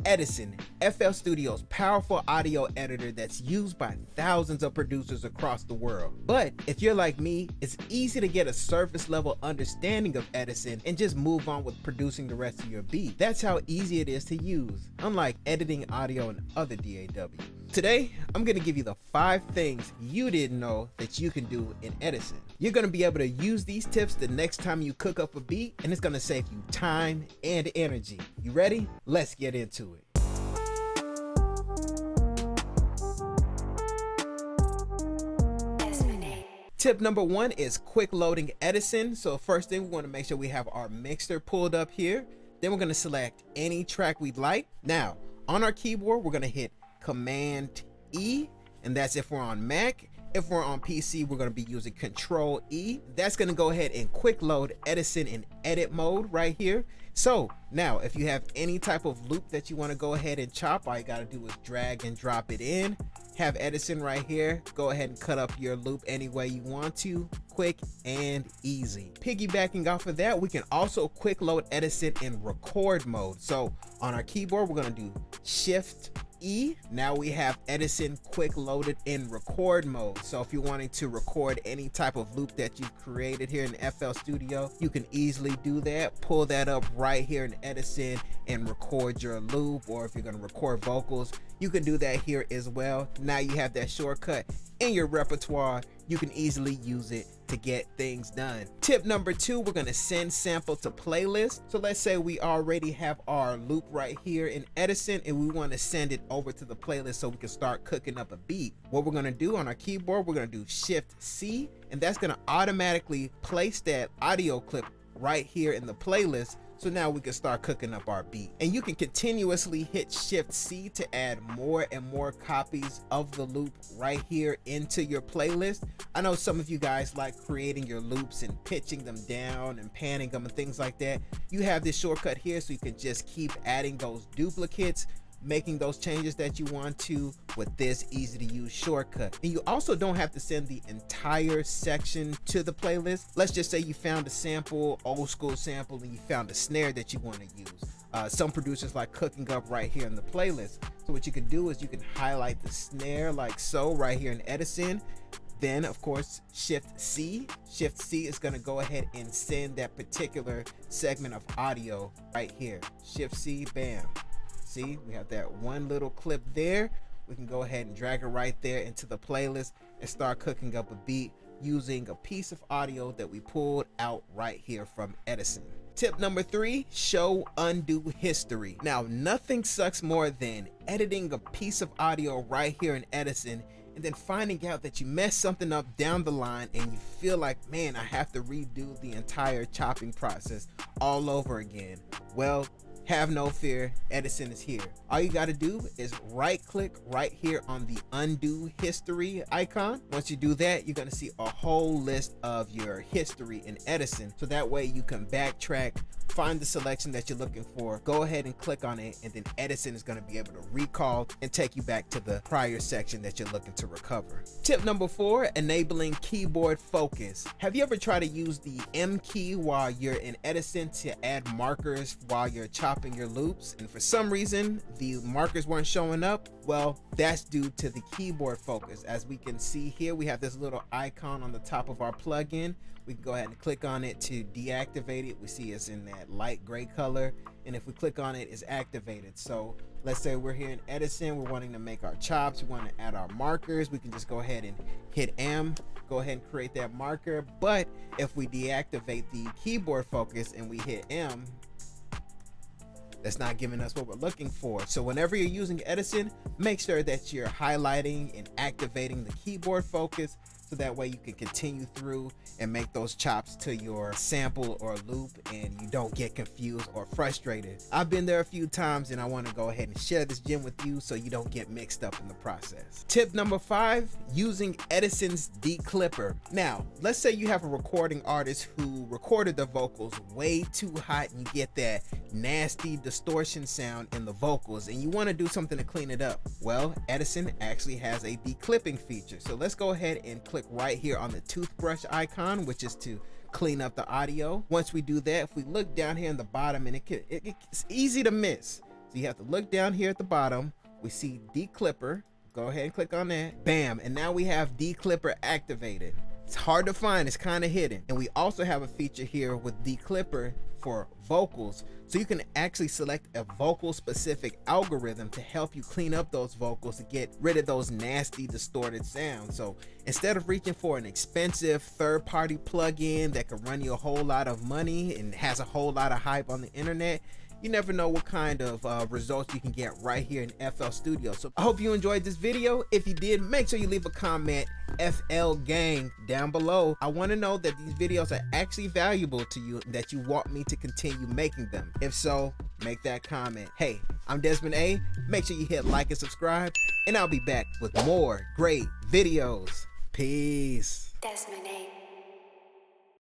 Edison, FL Studio's powerful audio editor that's used by thousands of producers across the world. But if you're like me, it's easy to get a surface level understanding of Edison and just move on with producing the rest of your beat. That's how easy it is to use, unlike editing audio and other DAWs. Today, I'm going to give you the 5 things you didn't know that you can do in Edison. You're going to be able to use these tips the next time you cook up a beat, and it's going to save you time and energy. You ready? Let's get into it. Tip number 1 is quick loading Edison. So first thing, we want to make sure we have our mixer pulled up here. Then we're going to select any track we'd like. Now, on our keyboard, we're going to hit Command E, and that's if we're on Mac. If we're on PC, we're going to be using Control E. That's going to go ahead and quick load Edison in edit mode right here. So now if you have any type of loop that you want to go ahead and chop, all you got to do is drag and drop it in. Have Edison right here. Go ahead and cut up your loop any way you want to. Quick and easy. Piggybacking off of that, we can also quick load Edison in record mode. So on our keyboard, we're going to do Shift E. Now we have Edison quick loaded in record mode. So if you're wanting to record any type of loop that you've created here in FL Studio, you can easily do that. Pull that up right here in Edison and record your loop. Or if you're going to record vocals, you can do that here as well. Now you have that shortcut in your repertoire. You can easily use it to get things done. Tip number 2, we're going to send sample to playlist. So let's say we already have our loop right here in Edison and we want to send it over to the playlist so we can start cooking up a beat. What we're going to do on our keyboard, we're going to do Shift C, and that's going to automatically place that audio clip right here in the playlist. So now we can start cooking up our beat. And you can continuously hit Shift C to add more and more copies of the loop right here into your playlist. I know some of you guys like creating your loops and pitching them down and panning them and things like that. You have this shortcut here so you can just keep adding those duplicates, making those changes that you want to with this easy to use shortcut. And you also don't have to send the entire section to the playlist. Let's just say you found a sample, old school sample, and you found a snare that you want to use. Some producers like cooking up right here in the playlist. So what you can do is you can highlight the snare like so right here in Edison. Then of course Shift C. Shift C is going to go ahead and send that particular segment of audio right here. Shift C, bam. See, we have that one little clip there. We can go ahead and drag it right there into the playlist and start cooking up a beat using a piece of audio that we pulled out right here from Edison. Tip number 3, show undo history. Now, nothing sucks more than editing a piece of audio right here in Edison and then finding out that you messed something up down the line and you feel like, man, I have to redo the entire chopping process all over again. Well, have no fear, Edison is here. All you got to do is right click right here on the undo history icon. Once you do that, you're going to see a whole list of your history in Edison. So that way you can backtrack, find the selection that you're looking for, go ahead and click on it, and then Edison is going to be able to recall and take you back to the prior section that you're looking to recover. Tip number 4, enabling keyboard focus. Have you ever tried to use the M key while you're in Edison to add markers while you're chopping your loops, and for some reason the markers weren't showing up? Well, that's due to the keyboard focus. As we can see here, we have this little icon on the top of our plugin. We can go ahead and click on it to deactivate it. We see it's in that light gray color, and if we click on it, it's activated. So let's say we're here in Edison, we're wanting to make our chops, we want to add our markers. We can just go ahead and hit M, go ahead and create that marker. But if we deactivate the keyboard focus and we hit M, that's not giving us what we're looking for. So whenever you're using Edison, make sure that you're highlighting and activating the keyboard focus so that way you can continue through and make those chops to your sample or loop and you don't get confused or frustrated. I've been there a few times and I want to go ahead and share this gem with you so you don't get mixed up in the process. Tip number 5, using Edison's declipper. Now, let's say you have a recording artist who recorded the vocals way too hot and you get that nasty distortion sound in the vocals and you want to do something to clean it up. Well, Edison actually has a declipping feature. So let's go ahead and click right here on the toothbrush icon, which is to clean up the audio. Once we do that, if we look down here in the bottom, and it's easy to miss, So you have to look down here at the bottom. We see declipper. Go ahead and click on that. Bam. And now we have declipper activated. It's hard to find, it's kind of hidden. And we also have a feature here with declipper for vocals. So you can actually select a vocal specific algorithm to help you clean up those vocals to get rid of those nasty distorted sounds. So instead of reaching for an expensive third-party plugin that could run you a whole lot of money and has a whole lot of hype on the internet, you never know what kind of results you can get right here in FL Studio. So I hope you enjoyed this video. If you did, make sure you leave a comment, FL Gang, down below. I want to know that these videos are actually valuable to you and that you want me to continue making them. If so, make that comment. Hey, I'm Desmond A. Make sure you hit like and subscribe, and I'll be back with more great videos. Peace. Desmond A.